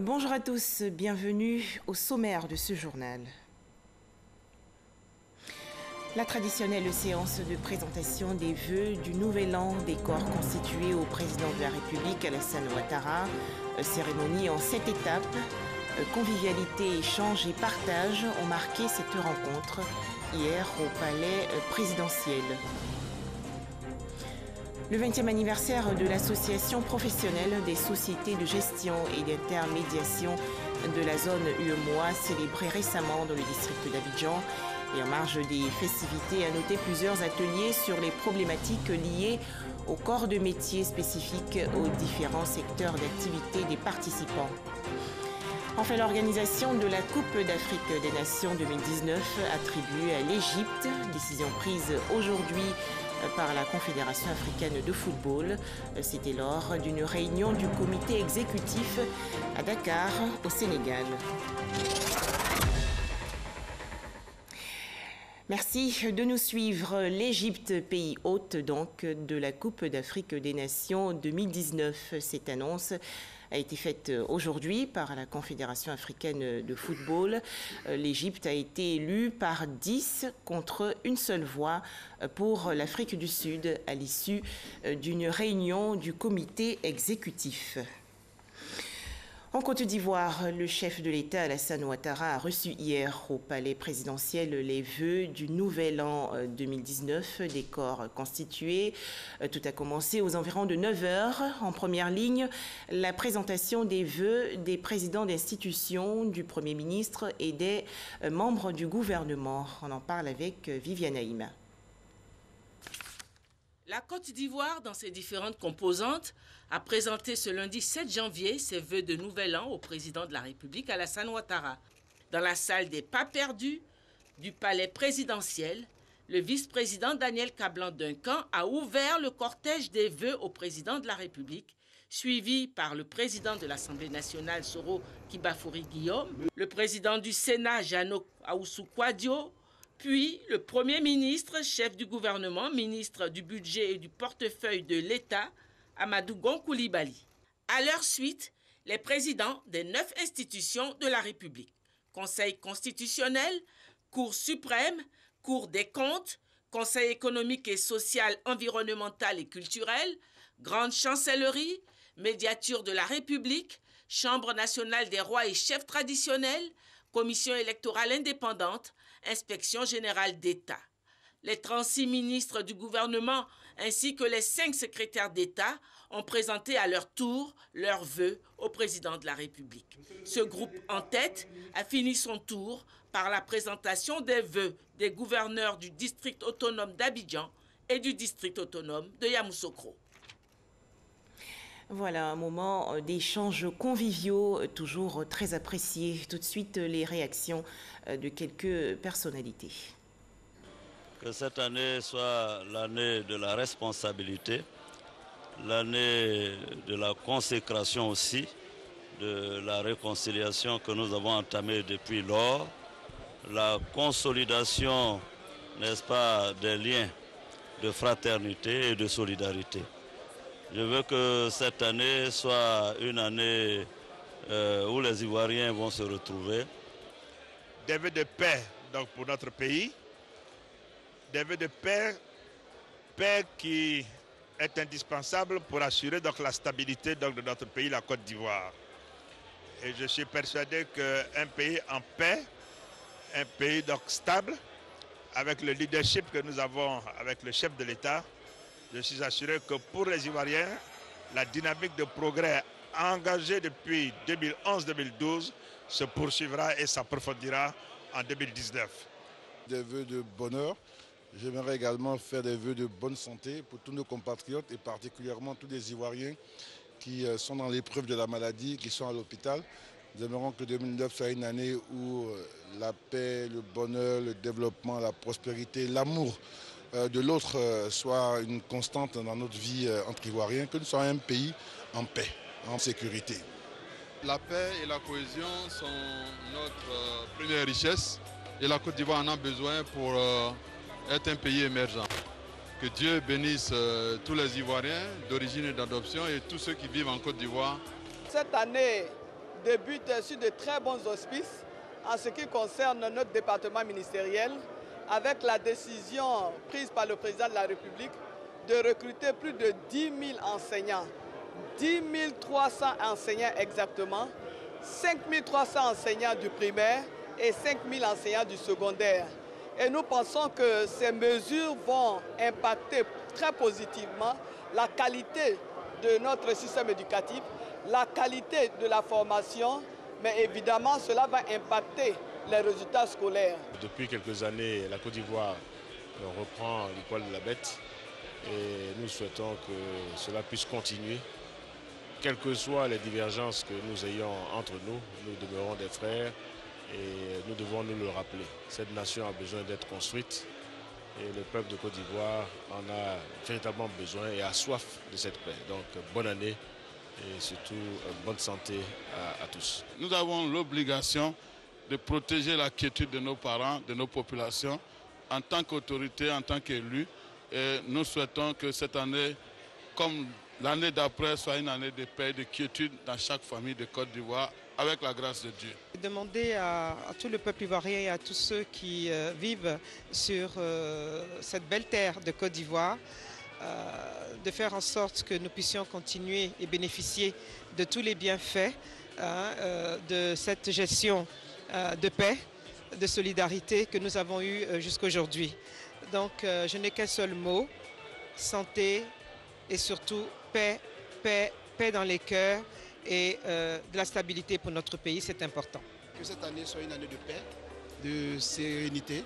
Bonjour à tous, bienvenue au sommaire de ce journal. La traditionnelle séance de présentation des vœux du Nouvel An des corps constitués au président de la République Alassane Ouattara, cérémonie en 7 étapes, convivialité, échange et partage ont marqué cette rencontre hier au palais présidentiel. Le 20e anniversaire de l'association professionnelle des sociétés de gestion et d'intermédiation de la zone UEMOA célébré récemment dans le district d'Abidjan. Et en marge des festivités, à noter plusieurs ateliers sur les problématiques liées au corps de métier spécifiques aux différents secteurs d'activité des participants. Enfin, l'organisation de la Coupe d'Afrique des Nations 2019 attribuée à l'Égypte, décision prise aujourd'hui par la Confédération africaine de football. C'était lors d'une réunion du comité exécutif à Dakar, au Sénégal. Merci de nous suivre. L'Égypte, pays hôte donc de la Coupe d'Afrique des Nations 2019. Cette annonce a été faite aujourd'hui par la Confédération africaine de football. L'Égypte a été élue par 10 contre une seule voix pour l'Afrique du Sud à l'issue d'une réunion du comité exécutif. En Côte d'Ivoire, le chef de l'État Alassane Ouattara a reçu hier au palais présidentiel les vœux du Nouvel An 2019 des corps constitués. Tout a commencé aux environs de 9 heures. En première ligne, la présentation des vœux des présidents d'institutions, du Premier ministre et des membres du gouvernement. On en parle avec Viviane Haïma. La Côte d'Ivoire, dans ses différentes composantes, a présenté ce lundi 7 janvier ses vœux de Nouvel An au président de la République, Alassane Ouattara. Dans la salle des pas perdus du palais présidentiel, le vice-président Daniel Kablan-Duncan a ouvert le cortège des vœux au président de la République, suivi par le président de l'Assemblée nationale, Soro Kibafouri Guillaume, le président du Sénat, Jano Aoussou Kouadio, puis le Premier ministre, chef du gouvernement, ministre du budget et du portefeuille de l'État, Amadou Gon Coulibaly. À leur suite, les présidents des 9 institutions de la République, Conseil constitutionnel, Cour suprême, Cour des comptes, Conseil économique et social, environnemental et culturel, Grande chancellerie, Médiature de la République, Chambre nationale des rois et chefs traditionnels, Commission électorale indépendante, Inspection générale d'État. Les 36 ministres du gouvernement ainsi que les 5 secrétaires d'État ont présenté à leur tour leurs vœux au président de la République. Ce groupe en tête a fini son tour par la présentation des vœux des gouverneurs du district autonome d'Abidjan et du district autonome de Yamoussoukro. Voilà un moment d'échanges conviviaux, toujours très appréciés. Tout de suite, les réactions de quelques personnalités. Que cette année soit l'année de la responsabilité, l'année de la consécration aussi, de la réconciliation que nous avons entamée depuis lors, la consolidation, n'est-ce pas, des liens de fraternité et de solidarité. Je veux que cette année soit une année où les Ivoiriens vont se retrouver. Des vœux de paix donc, pour notre pays, des vœux de paix qui est indispensable pour assurer donc, la stabilité donc, de notre pays, la Côte d'Ivoire. Et je suis persuadé qu'un pays en paix, un pays donc, stable, avec le leadership que nous avons avec le chef de l'État, je suis assuré que pour les Ivoiriens, la dynamique de progrès engagée depuis 2011-2012 se poursuivra et s'approfondira en 2019. Des vœux de bonheur. J'aimerais également faire des vœux de bonne santé pour tous nos compatriotes et particulièrement tous les Ivoiriens qui sont dans l'épreuve de la maladie, qui sont à l'hôpital. Nous aimerions que 2009 soit une année où la paix, le bonheur, le développement, la prospérité, l'amour de l'autre soit une constante dans notre vie entre Ivoiriens, que nous soyons un pays en paix, en sécurité. La paix et la cohésion sont notre première richesse et la Côte d'Ivoire en a besoin pour être un pays émergent. Que Dieu bénisse tous les Ivoiriens d'origine et d'adoption et tous ceux qui vivent en Côte d'Ivoire. Cette année débute sur de très bons auspices en ce qui concerne notre département ministériel, avec la décision prise par le président de la République de recruter plus de 10 000 enseignants, 10 300 enseignants exactement, 5 300 enseignants du primaire et 5 000 enseignants du secondaire. Et nous pensons que ces mesures vont impacter très positivement la qualité de notre système éducatif, la qualité de la formation, mais évidemment cela va impacter les résultats scolaires. Depuis quelques années, la Côte d'Ivoire reprend le poil de la bête et nous souhaitons que cela puisse continuer. Quelles que soient les divergences que nous ayons entre nous, nous demeurons des frères et nous devons nous le rappeler. Cette nation a besoin d'être construite et le peuple de Côte d'Ivoire en a véritablement besoin et a soif de cette paix. Donc bonne année et surtout bonne santé à tous. Nous avons l'obligation de protéger la quiétude de nos parents, de nos populations, en tant qu'autorité, en tant qu'élus. Et nous souhaitons que cette année, comme l'année d'après, soit une année de paix et de quiétude dans chaque famille de Côte d'Ivoire, avec la grâce de Dieu. Demander à tout le peuple ivoirien et à tous ceux qui vivent sur cette belle terre de Côte d'Ivoire de faire en sorte que nous puissions continuer et bénéficier de tous les bienfaits de cette gestion de paix, de solidarité que nous avons eue jusqu'à aujourd'hui. Donc je n'ai qu'un seul mot, santé et surtout paix, paix, paix dans les cœurs et de la stabilité pour notre pays, c'est important. Que cette année soit une année de paix, de sérénité,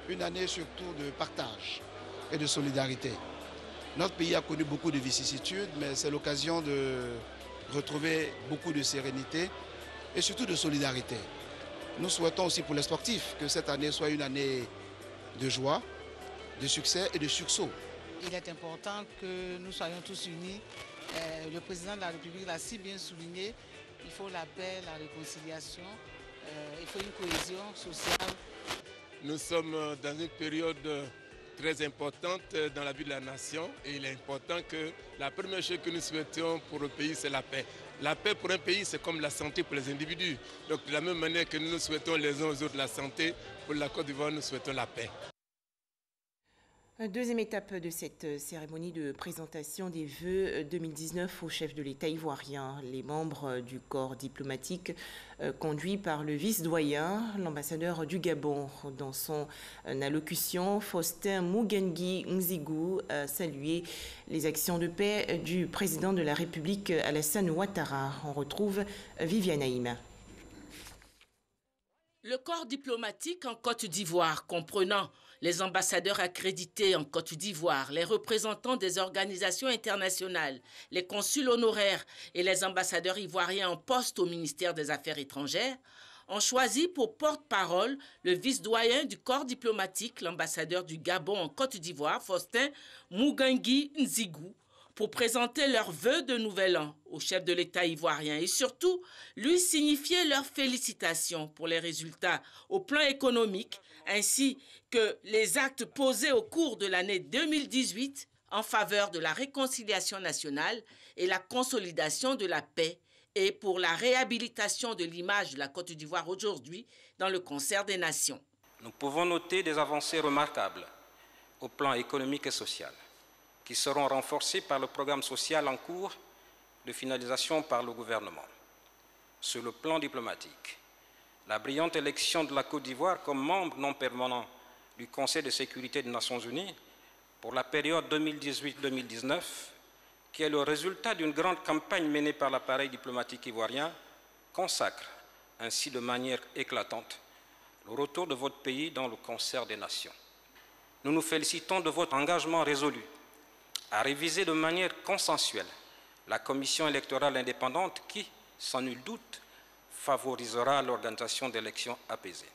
une année surtout de partage et de solidarité. Notre pays a connu beaucoup de vicissitudes, mais c'est l'occasion de retrouver beaucoup de sérénité et surtout de solidarité. Nous souhaitons aussi pour les sportifs que cette année soit une année de joie, de succès et de sursaut. Il est important que nous soyons tous unis. Le président de la République l'a si bien souligné. Il faut la paix, la réconciliation, il faut une cohésion sociale. Nous sommes dans une période très importante dans la vie de la nation et il est important que la première chose que nous souhaitons pour le pays, c'est la paix. La paix pour un pays, c'est comme la santé pour les individus. Donc de la même manière que nous souhaitons les uns aux autres la santé, pour la Côte d'Ivoire, nous souhaitons la paix. Deuxième étape de cette cérémonie de présentation des vœux 2019 au chef de l'État ivoirien. Les membres du corps diplomatique conduits par le vice-doyen, l'ambassadeur du Gabon. Dans son allocution, Faustin Mugengui Nzigou a salué les actions de paix du président de la République Alassane Ouattara. On retrouve Viviane Haïma. Le corps diplomatique en Côte d'Ivoire, comprenant les ambassadeurs accrédités en Côte d'Ivoire, les représentants des organisations internationales, les consuls honoraires et les ambassadeurs ivoiriens en poste au ministère des Affaires étrangères, ont choisi pour porte-parole le vice-doyen du corps diplomatique, l'ambassadeur du Gabon en Côte d'Ivoire, Faustin Mugengui Nzigou, pour présenter leurs vœux de nouvel an au chef de l'État ivoirien et surtout lui signifier leurs félicitations pour les résultats au plan économique ainsi que les actes posés au cours de l'année 2018 en faveur de la réconciliation nationale et la consolidation de la paix et pour la réhabilitation de l'image de la Côte d'Ivoire aujourd'hui dans le concert des nations. Nous pouvons noter des avancées remarquables au plan économique et social, qui seront renforcées par le programme social en cours de finalisation par le gouvernement. Sur le plan diplomatique, la brillante élection de la Côte d'Ivoire comme membre non permanent du Conseil de sécurité des Nations Unies pour la période 2018-2019, qui est le résultat d'une grande campagne menée par l'appareil diplomatique ivoirien, consacre ainsi de manière éclatante le retour de votre pays dans le concert des nations. Nous nous félicitons de votre engagement résolu à réviser de manière consensuelle la commission électorale indépendante qui, sans nul doute, favorisera l'organisation d'élections apaisées.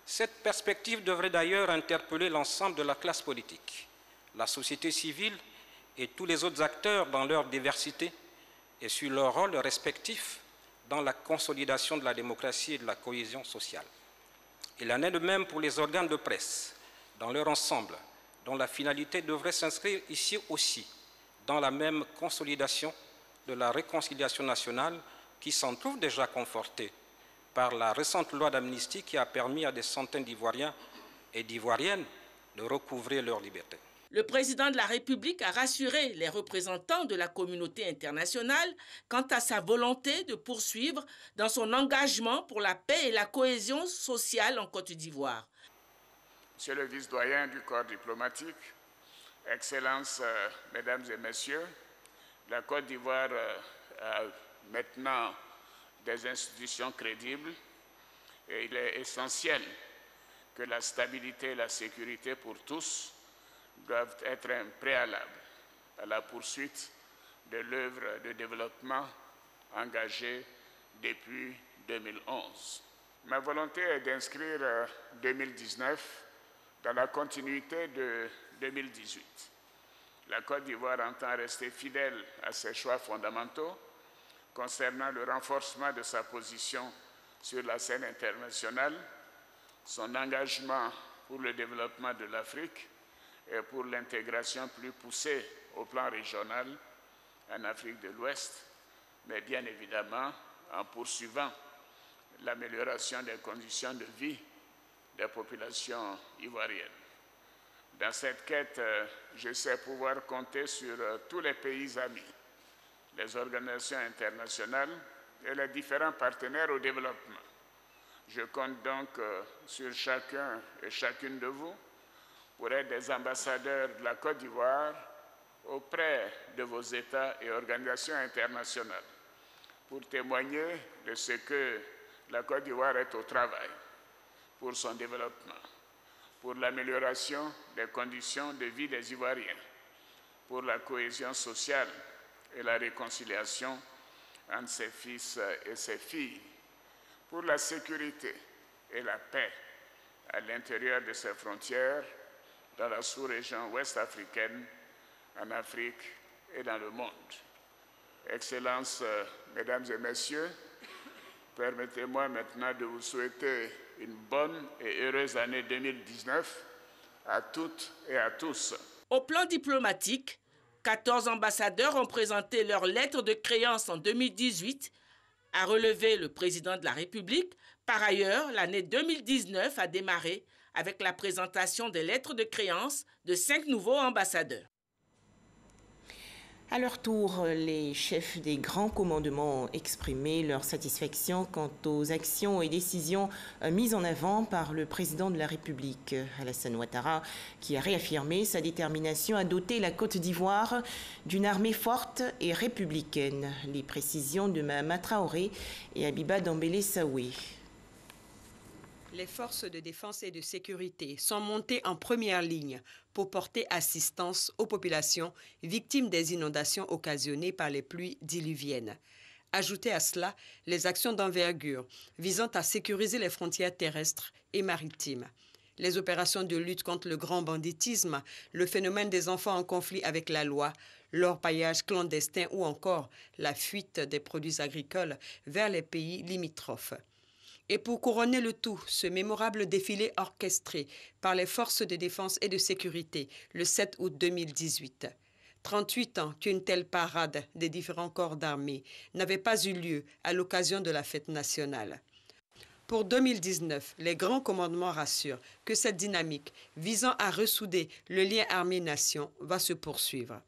Cette perspective devrait d'ailleurs interpeller l'ensemble de la classe politique, la société civile et tous les autres acteurs dans leur diversité et sur leur rôle respectif dans la consolidation de la démocratie et de la cohésion sociale. Il en est de même pour les organes de presse, dans leur ensemble, dont la finalité devrait s'inscrire ici aussi dans la même consolidation de la réconciliation nationale qui s'en trouvent déjà confortés par la récente loi d'amnistie qui a permis à des centaines d'Ivoiriens et d'Ivoiriennes de recouvrer leur liberté. Le président de la République a rassuré les représentants de la communauté internationale quant à sa volonté de poursuivre dans son engagement pour la paix et la cohésion sociale en Côte d'Ivoire. Monsieur le vice-doyen du corps diplomatique, Excellences, Mesdames et Messieurs, la Côte d'Ivoire a maintenant des institutions crédibles et il est essentiel que la stabilité et la sécurité pour tous doivent être un préalable à la poursuite de l'œuvre de développement engagée depuis 2011. Ma volonté est d'inscrire 2019 dans la continuité de 2018. La Côte d'Ivoire entend rester fidèle à ses choix fondamentaux concernant le renforcement de sa position sur la scène internationale, son engagement pour le développement de l'Afrique et pour l'intégration plus poussée au plan régional en Afrique de l'Ouest, mais bien évidemment en poursuivant l'amélioration des conditions de vie des populations ivoiriennes. Dans cette quête, je sais pouvoir compter sur tous les pays amis, les organisations internationales et les différents partenaires au développement. Je compte donc sur chacun et chacune de vous pour être des ambassadeurs de la Côte d'Ivoire auprès de vos États et organisations internationales pour témoigner de ce que la Côte d'Ivoire est au travail pour son développement, pour l'amélioration des conditions de vie des Ivoiriens, pour la cohésion sociale et la réconciliation entre ses fils et ses filles, pour la sécurité et la paix à l'intérieur de ses frontières, dans la sous-région ouest-africaine, en Afrique et dans le monde. Excellences, Mesdames et Messieurs, permettez-moi maintenant de vous souhaiter une bonne et heureuse année 2019 à toutes et à tous. Au plan diplomatique, 14 ambassadeurs ont présenté leur lettre de créance en 2018, a relevé le président de la République. Par ailleurs, l'année 2019 a démarré avec la présentation des lettres de créance de 5 nouveaux ambassadeurs. À leur tour, les chefs des grands commandements ont exprimé leur satisfaction quant aux actions et décisions mises en avant par le président de la République, Alassane Ouattara, qui a réaffirmé sa détermination à doter la Côte d'Ivoire d'une armée forte et républicaine. Les précisions de Mahama Traoré et Abiba Dambélé Saoué. Les forces de défense et de sécurité sont montées en première ligne pour porter assistance aux populations victimes des inondations occasionnées par les pluies diluviennes. Ajoutez à cela les actions d'envergure visant à sécuriser les frontières terrestres et maritimes. Les opérations de lutte contre le grand banditisme, le phénomène des enfants en conflit avec la loi, l'orpaillage clandestin ou encore la fuite des produits agricoles vers les pays limitrophes. Et pour couronner le tout, ce mémorable défilé orchestré par les forces de défense et de sécurité le 7 août 2018. 38 ans qu'une telle parade des différents corps d'armée n'avait pas eu lieu à l'occasion de la fête nationale. Pour 2019, les grands commandements rassurent que cette dynamique visant à ressouder le lien armée-nation va se poursuivre.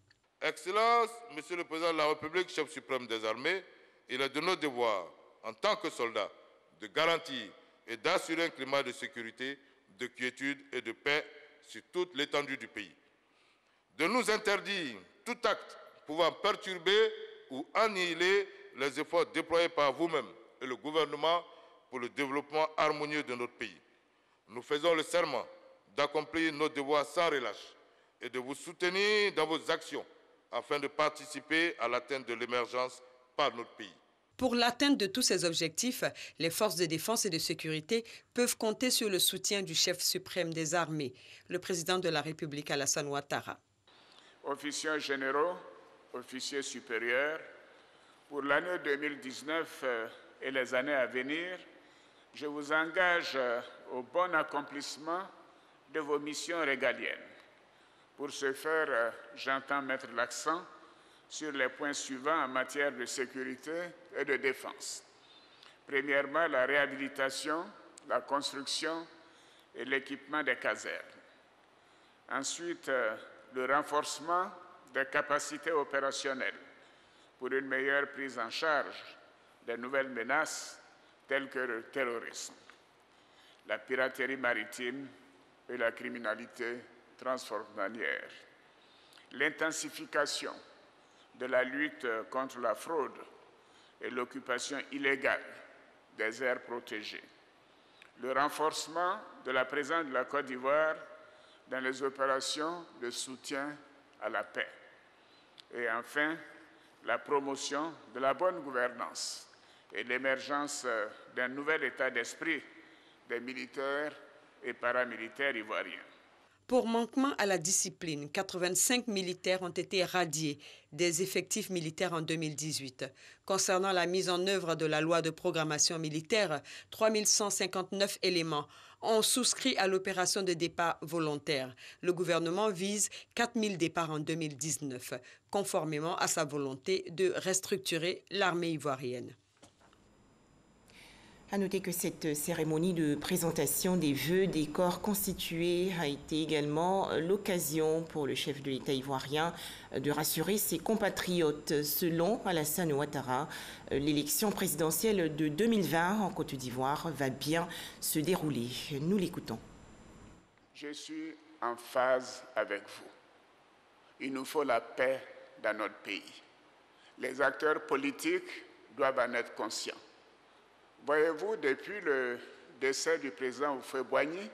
Excellence, Monsieur le Président de la République, chef suprême des armées, il est de nos devoirs, en tant que soldats, de garantir et d'assurer un climat de sécurité, de quiétude et de paix sur toute l'étendue du pays. De nous interdire tout acte pouvant perturber ou annihiler les efforts déployés par vous-même et le gouvernement pour le développement harmonieux de notre pays. Nous faisons le serment d'accomplir nos devoirs sans relâche et de vous soutenir dans vos actions afin de participer à l'atteinte de l'émergence par notre pays. Pour l'atteinte de tous ces objectifs, les forces de défense et de sécurité peuvent compter sur le soutien du chef suprême des armées, le président de la République Alassane Ouattara. Officiers généraux, officiers supérieurs, pour l'année 2019 et les années à venir, je vous engage au bon accomplissement de vos missions régaliennes. Pour ce faire, j'entends mettre l'accent sur les points suivants en matière de sécurité et de défense. Premièrement, la réhabilitation, la construction et l'équipement des casernes. Ensuite, le renforcement des capacités opérationnelles pour une meilleure prise en charge des nouvelles menaces telles que le terrorisme, la piraterie maritime et la criminalité transfrontalière. L'intensification de la lutte contre la fraude et l'occupation illégale des aires protégées. Le renforcement de la présence de la Côte d'Ivoire dans les opérations de soutien à la paix. Et enfin, la promotion de la bonne gouvernance et l'émergence d'un nouvel état d'esprit des militaires et paramilitaires ivoiriens. Pour manquement à la discipline, 85 militaires ont été radiés des effectifs militaires en 2018. Concernant la mise en œuvre de la loi de programmation militaire, 3159 éléments ont souscrit à l'opération de départ volontaire. Le gouvernement vise 4000 départs en 2019, conformément à sa volonté de restructurer l'armée ivoirienne. À noter que cette cérémonie de présentation des vœux des corps constitués a été également l'occasion pour le chef de l'État ivoirien de rassurer ses compatriotes. Selon Alassane Ouattara, l'élection présidentielle de 2020 en Côte d'Ivoire va bien se dérouler. Nous l'écoutons. Je suis en phase avec vous. Il nous faut la paix dans notre pays. Les acteurs politiques doivent en être conscients. Voyez-vous, depuis le décès du président Houphouët-Boigny,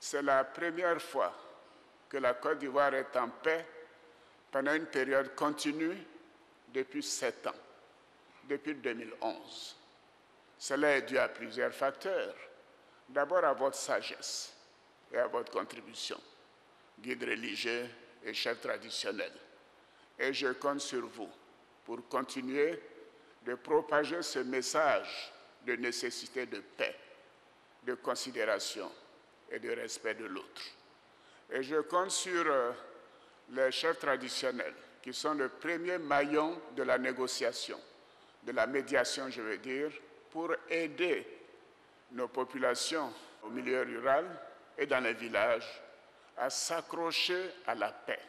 c'est la première fois que la Côte d'Ivoire est en paix pendant une période continue depuis 7 ans, depuis 2011. Cela est dû à plusieurs facteurs. D'abord à votre sagesse et à votre contribution, guides religieux et chefs traditionnels. Et je compte sur vous pour continuer de propager ce message de nécessité de paix, de considération et de respect de l'autre. Et je compte sur les chefs traditionnels, qui sont le premier maillon de la négociation, de la médiation, je veux dire, pour aider nos populations au milieu rural et dans les villages à s'accrocher à la paix.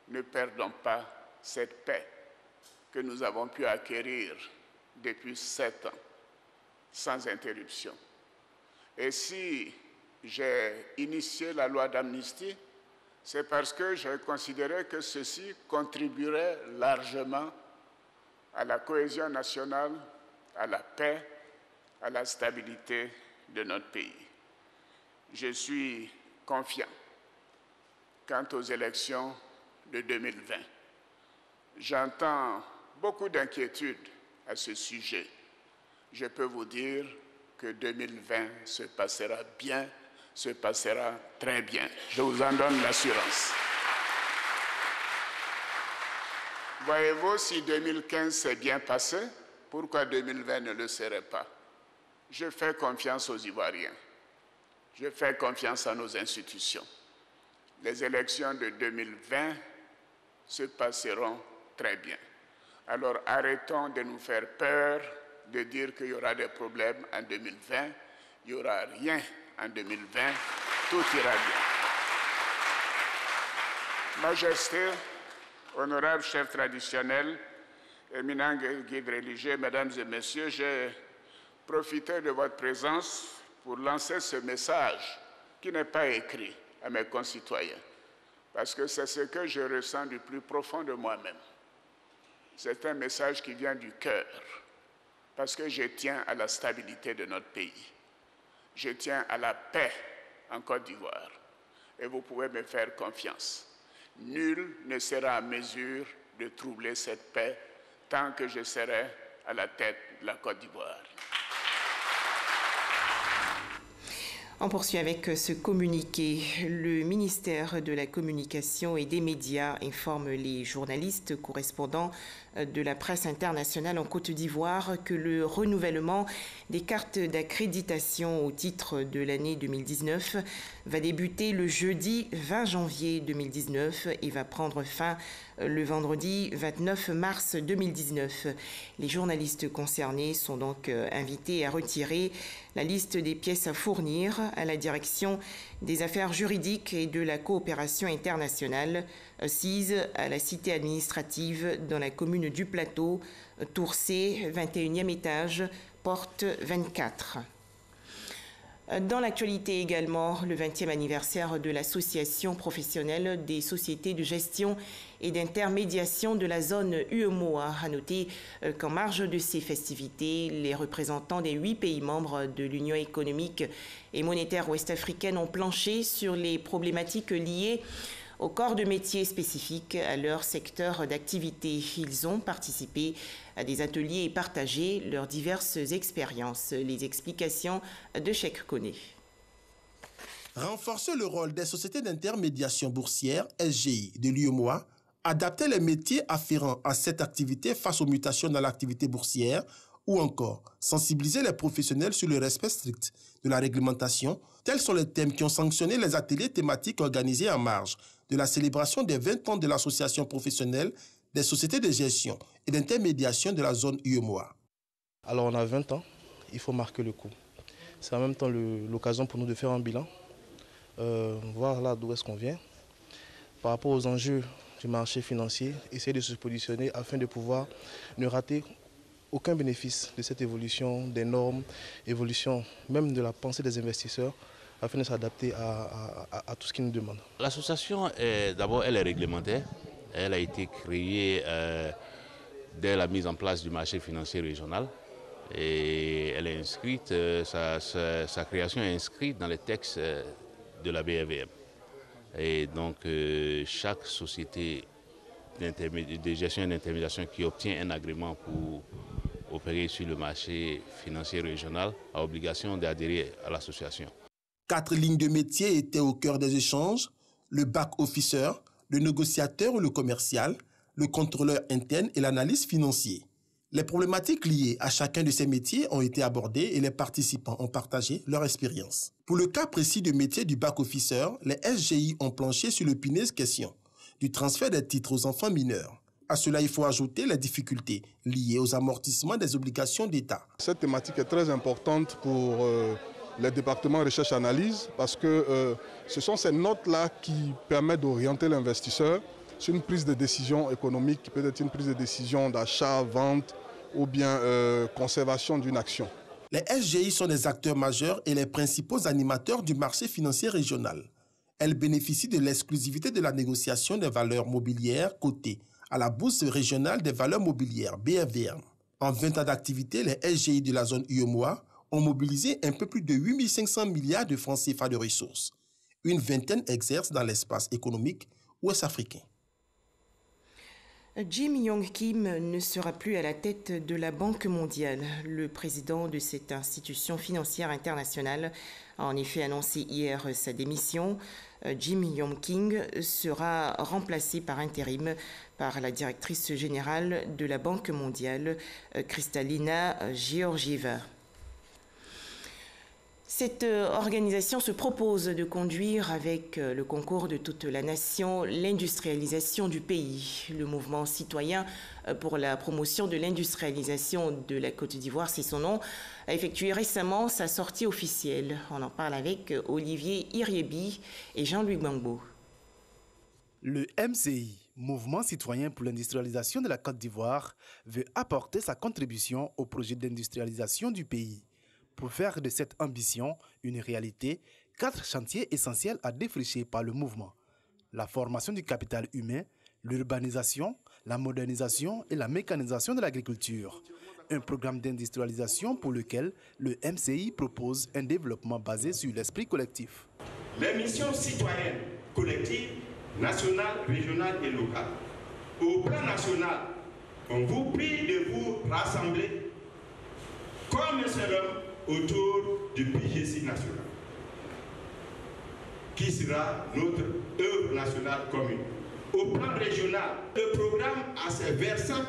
Ne perdons pas cette paix que nous avons pu acquérir depuis 7 ans, sans interruption. Et si j'ai initié la loi d'amnistie, c'est parce que j'ai considéré que ceci contribuerait largement à la cohésion nationale, à la paix, à la stabilité de notre pays. Je suis confiant quant aux élections de 2020. J'entends beaucoup d'inquiétudes à ce sujet. Je peux vous dire que 2020 se passera bien, se passera très bien. Je vous en donne l'assurance. Voyez-vous, si 2015 s'est bien passé, pourquoi 2020 ne le serait pas? Je fais confiance aux Ivoiriens. Je fais confiance à nos institutions. Les élections de 2020 se passeront très bien. Alors arrêtons de nous faire peur, de dire qu'il y aura des problèmes en 2020. Il n'y aura rien en 2020. Tout ira bien. Majesté, honorables chefs traditionnels, éminents guides religieux, mesdames et messieurs, j'ai profité de votre présence pour lancer ce message qui n'est pas écrit à mes concitoyens, parce que c'est ce que je ressens du plus profond de moi-même. C'est un message qui vient du cœur, parce que je tiens à la stabilité de notre pays. Je tiens à la paix en Côte d'Ivoire. Et vous pouvez me faire confiance. Nul ne sera en mesure de troubler cette paix tant que je serai à la tête de la Côte d'Ivoire. On poursuit avec ce communiqué. Le ministère de la Communication et des Médias informe les journalistes correspondants de la presse internationale en Côte d'Ivoire que le renouvellement des cartes d'accréditation au titre de l'année 2019 va débuter le jeudi 20 janvier 2019 et va prendre fin le vendredi 29 mars 2019. Les journalistes concernés sont donc invités à retirer la liste des pièces à fournir à la direction des affaires juridiques et de la coopération internationale, assise à la cité administrative dans la commune du Plateau, Tour C, 21e étage, porte 24. Dans l'actualité également, le 20e anniversaire de l'Association professionnelle des sociétés de gestion et d'intermédiation de la zone UEMOA. A noter qu'en marge de ces festivités, les représentants des 8 pays membres de l'Union économique et monétaire ouest-africaine ont planché sur les problématiques liées au corps de métier spécifiques à leur secteur d'activité. Ils ont participé à des ateliers et partagé leurs diverses expériences. Les explications de Cheikh Koné. Renforcer le rôle des sociétés d'intermédiation boursière, SGI, de l'UEMOA, adapter les métiers afférents à cette activité face aux mutations dans l'activité boursière, ou encore sensibiliser les professionnels sur le respect strict de la réglementation, tels sont les thèmes qui ont sanctionné les ateliers thématiques organisés en marge de la célébration des 20 ans de l'Association professionnelle des sociétés de gestion et d'intermédiation de la zone UEMOA. Alors on a 20 ans, il faut marquer le coup. C'est en même temps l'occasion pour nous de faire un bilan, voir là d'où est-ce qu'on vient, par rapport aux enjeux du marché financier, essayer de se positionner afin de pouvoir ne rater aucun bénéfice de cette évolution des normes, évolution même de la pensée des investisseurs, afin de s'adapter à tout ce qu'ils nous demandent. L'association, d'abord, elle est réglementaire. Elle a été créée dès la mise en place du marché financier régional. Et elle est inscrite, sa création est inscrite dans les textes de la BRVM. Et donc, chaque société de gestion et d'intermédiation qui obtient un agrément pour opérer sur le marché financier régional a obligation d'adhérer à l'association. 4 lignes de métier étaient au cœur des échanges: le back-officer, le négociateur ou le commercial, le contrôleur interne et l'analyste financier. Les problématiques liées à chacun de ces métiers ont été abordées et les participants ont partagé leur expérience. Pour le cas précis du métier du back-officer, les SGI ont planché sur l'épineuse question du transfert des titres aux enfants mineurs. À cela, il faut ajouter les difficultés liées aux amortissements des obligations d'État. Cette thématique est très importante pour les départements recherche-analyse parce que ce sont ces notes-là qui permettent d'orienter l'investisseur sur une prise de décision économique qui peut être une prise de décision d'achat, vente ou bien conservation d'une action. Les SGI sont des acteurs majeurs et les principaux animateurs du marché financier régional. Elles bénéficient de l'exclusivité de la négociation des valeurs mobilières cotées à la Bourse régionale des valeurs mobilières, BRVM. En 20 ans d'activité, les SGI de la zone UEMOA ont mobilisé un peu plus de 8 500 milliards de francs CFA de ressources. Une vingtaine exercent dans l'espace économique ouest-africain. Jim Yong Kim ne sera plus à la tête de la Banque mondiale. Le président de cette institution financière internationale a en effet annoncé hier sa démission. Jim Yong Kim sera remplacé par intérim par la directrice générale de la Banque mondiale, Kristalina Georgieva. Cette organisation se propose de conduire avec le concours de toute la nation l'industrialisation du pays. Le mouvement citoyen pour la promotion de l'industrialisation de la Côte d'Ivoire, c'est son nom, a effectué récemment sa sortie officielle. On en parle avec Olivier Iriebi et Jean-Louis Gbangbo. Le MCI, Mouvement citoyen pour l'industrialisation de la Côte d'Ivoire, veut apporter sa contribution au projet d'industrialisation du pays. Pour faire de cette ambition une réalité, 4 chantiers essentiels à défricher par le mouvement: la formation du capital humain, l'urbanisation, la modernisation et la mécanisation de l'agriculture. Un programme d'industrialisation pour lequel le MCI propose un développement basé sur l'esprit collectif. Les missions citoyennes collectives, nationales, régionales et locales. Au plan national, on vous prie de vous rassembler comme un seul homme autour du PGC national. qui sera notre œuvre nationale commune. Au plan régional, le programme a ses versants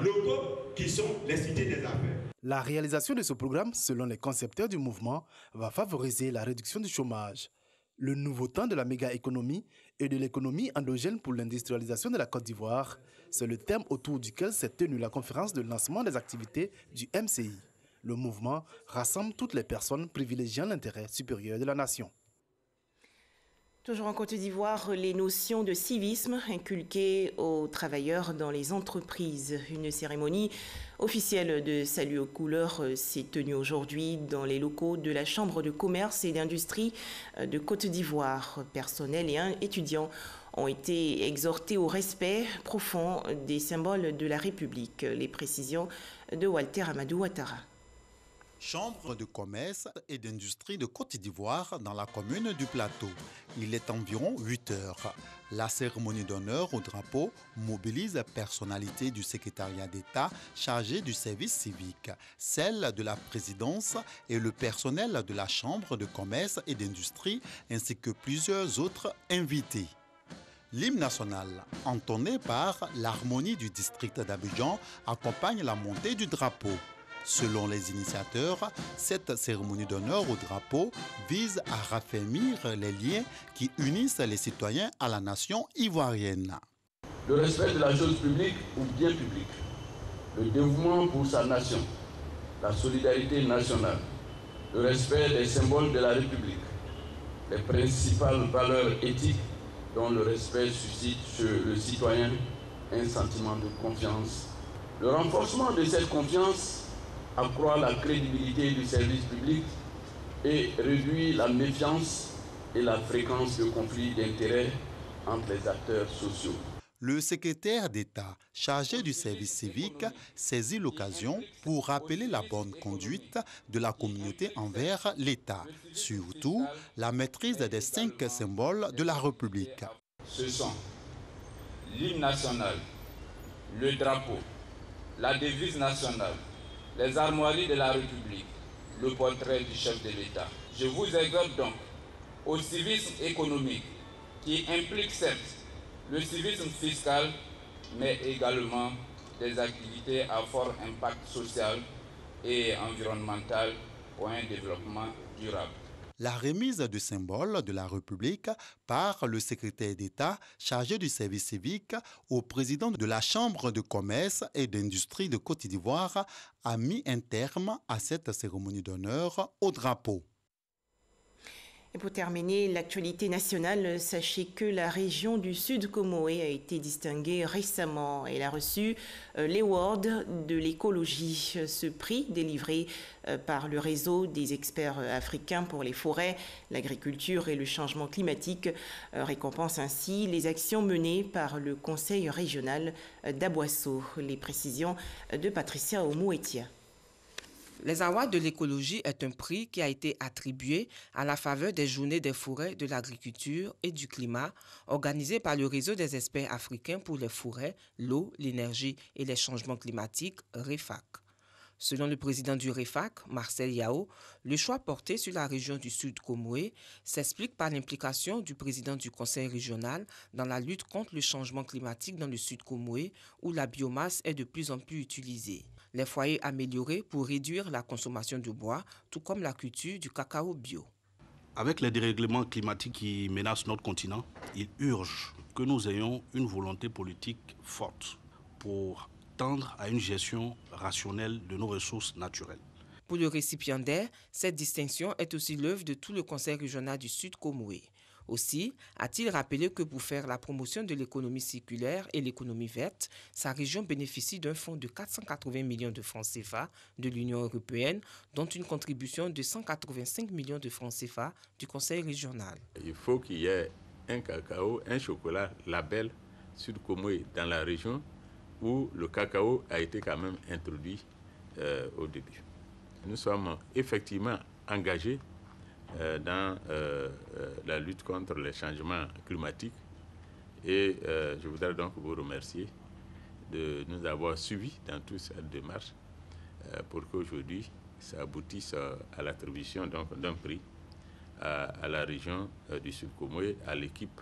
locaux qui sont les cités des affaires. La réalisation de ce programme, selon les concepteurs du mouvement, va favoriser la réduction du chômage. Le nouveau temps de la méga-économie et de l'économie endogène pour l'industrialisation de la Côte d'Ivoire, c'est le thème autour duquel s'est tenue la conférence de lancement des activités du MCI. Le mouvement rassemble toutes les personnes privilégiant l'intérêt supérieur de la nation. Toujours en Côte d'Ivoire, les notions de civisme inculquées aux travailleurs dans les entreprises. Une cérémonie officielle de salut aux couleurs s'est tenue aujourd'hui dans les locaux de la Chambre de commerce et d'industrie de Côte d'Ivoire. Personnel et étudiants ont été exhortés au respect profond des symboles de la République. Les précisions de Walter Amadou Ouattara. Chambre de commerce et d'industrie de Côte d'Ivoire dans la commune du Plateau. Il est environ 8 heures. La cérémonie d'honneur au drapeau mobilise personnalités du secrétariat d'État chargé du service civique, celle de la présidence et le personnel de la Chambre de commerce et d'industrie ainsi que plusieurs autres invités. L'hymne national, entonné par l'harmonie du district d'Abidjan, accompagne la montée du drapeau. Selon les initiateurs, cette cérémonie d'honneur au drapeau vise à raffermir les liens qui unissent les citoyens à la nation ivoirienne. Le respect de la chose publique ou bien public, le dévouement pour sa nation, la solidarité nationale, le respect des symboles de la République, les principales valeurs éthiques dont le respect suscite chez le citoyen un sentiment de confiance. Le renforcement de cette confiance accroît la crédibilité du service public et réduit la méfiance et la fréquence de conflits d'intérêts entre les acteurs sociaux. Le secrétaire d'État chargé du service civique saisit l'occasion pour rappeler la bonne conduite de la communauté envers l'État, surtout la maîtrise des 5 symboles de la République. Ce sont l'hymne national, le drapeau, la devise nationale, les armoiries de la République, le portrait du chef de l'État. Je vous exhorte donc au civisme économique qui implique certes le civisme fiscal, mais également des activités à fort impact social et environnemental pour un développement durable. La remise du symbole de la République par le secrétaire d'État chargé du service civique au président de la Chambre de commerce et d'industrie de Côte d'Ivoire a mis un terme à cette cérémonie d'honneur au drapeau. Et pour terminer, l'actualité nationale, sachez que la région du Sud Comoé a été distinguée récemment. Elle a reçu l'Award de l'écologie. Ce prix, délivré par le réseau des experts africains pour les forêts, l'agriculture et le changement climatique, récompense ainsi les actions menées par le Conseil régional d'Aboisseau. Les précisions de Patricia Omouetia. Les Awards de l'écologie est un prix qui a été attribué à la faveur des Journées des forêts, de l'agriculture et du climat, organisées par le réseau des experts africains pour les forêts, l'eau, l'énergie et les changements climatiques, REFAC. Selon le président du REFAC, Marcel Yao, le choix porté sur la région du Sud Comoé s'explique par l'implication du président du conseil régional dans la lutte contre le changement climatique dans le Sud Comoé, où la biomasse est de plus en plus utilisée. Les foyers améliorés pour réduire la consommation de bois, tout comme la culture du cacao bio. Avec les dérèglements climatiques qui menacent notre continent, il urge que nous ayons une volonté politique forte pour tendre à une gestion rationnelle de nos ressources naturelles. Pour le récipiendaire, cette distinction est aussi l'œuvre de tout le conseil régional du Sud Comoé. Aussi, a-t-il rappelé que pour faire la promotion de l'économie circulaire et l'économie verte, sa région bénéficie d'un fonds de 480 millions de francs CFA de l'Union européenne, dont une contribution de 185 millions de francs CFA du conseil régional. Il faut qu'il y ait un cacao, un chocolat label Sud Comoé dans la région où le cacao a été quand même introduit au début. Nous sommes effectivement engagés dans la lutte contre les changements climatiques et je voudrais donc vous remercier de nous avoir suivis dans toute cette démarche pour qu'aujourd'hui ça aboutisse à l'attribution d'un prix à la région du Sud Comoé, à l'équipe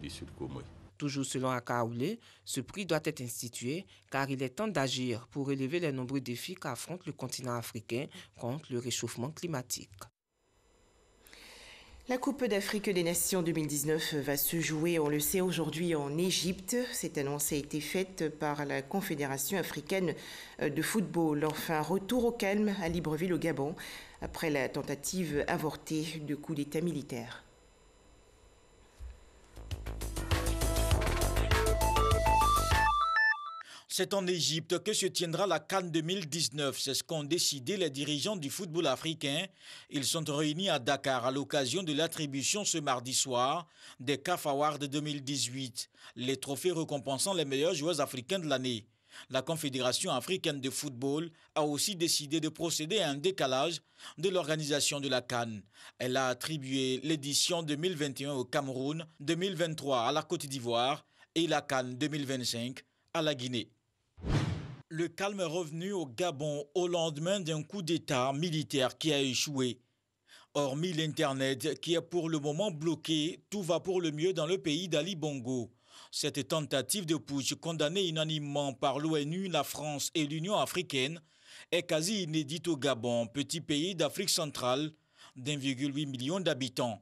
du Sud Comoé. Toujours selon Akaoulé, ce prix doit être institué car il est temps d'agir pour relever les nombreux défis qu'affronte le continent africain contre le réchauffement climatique. La Coupe d'Afrique des Nations 2019 va se jouer, on le sait, aujourd'hui en Égypte. Cette annonce a été faite par la Confédération africaine de football. Enfin, retour au calme à Libreville au Gabon après la tentative avortée de coup d'État militaire. C'est en Égypte que se tiendra la CAN 2019. C'est ce qu'ont décidé les dirigeants du football africain. Ils sont réunis à Dakar à l'occasion de l'attribution ce mardi soir des CAF Awards 2018, les trophées récompensant les meilleurs joueurs africains de l'année. La Confédération africaine de football a aussi décidé de procéder à un décalage de l'organisation de la CAN. Elle a attribué l'édition 2021 au Cameroun, 2023 à la Côte d'Ivoire et la CAN 2025 à la Guinée. Le calme est revenu au Gabon au lendemain d'un coup d'État militaire qui a échoué. Hormis l'Internet qui est pour le moment bloqué, tout va pour le mieux dans le pays d'Ali Bongo. Cette tentative de putsch condamnée unanimement par l'ONU, la France et l'Union africaine est quasi inédite au Gabon, petit pays d'Afrique centrale d'1,8 million d'habitants.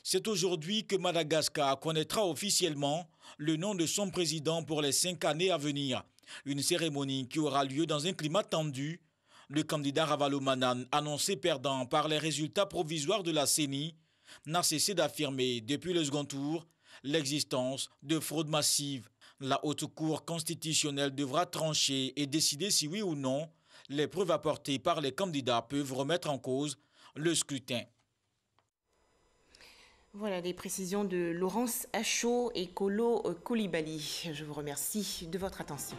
C'est aujourd'hui que Madagascar connaîtra officiellement le nom de son président pour les 5 années à venir. Une cérémonie qui aura lieu dans un climat tendu. Le candidat Ravalomanane, annoncé perdant par les résultats provisoires de la CENI, n'a cessé d'affirmer depuis le second tour l'existence de fraudes massives. La Haute Cour constitutionnelle devra trancher et décider si oui ou non les preuves apportées par les candidats peuvent remettre en cause le scrutin. Voilà les précisions de Laurence Achot et Kolo Koulibaly. Je vous remercie de votre attention.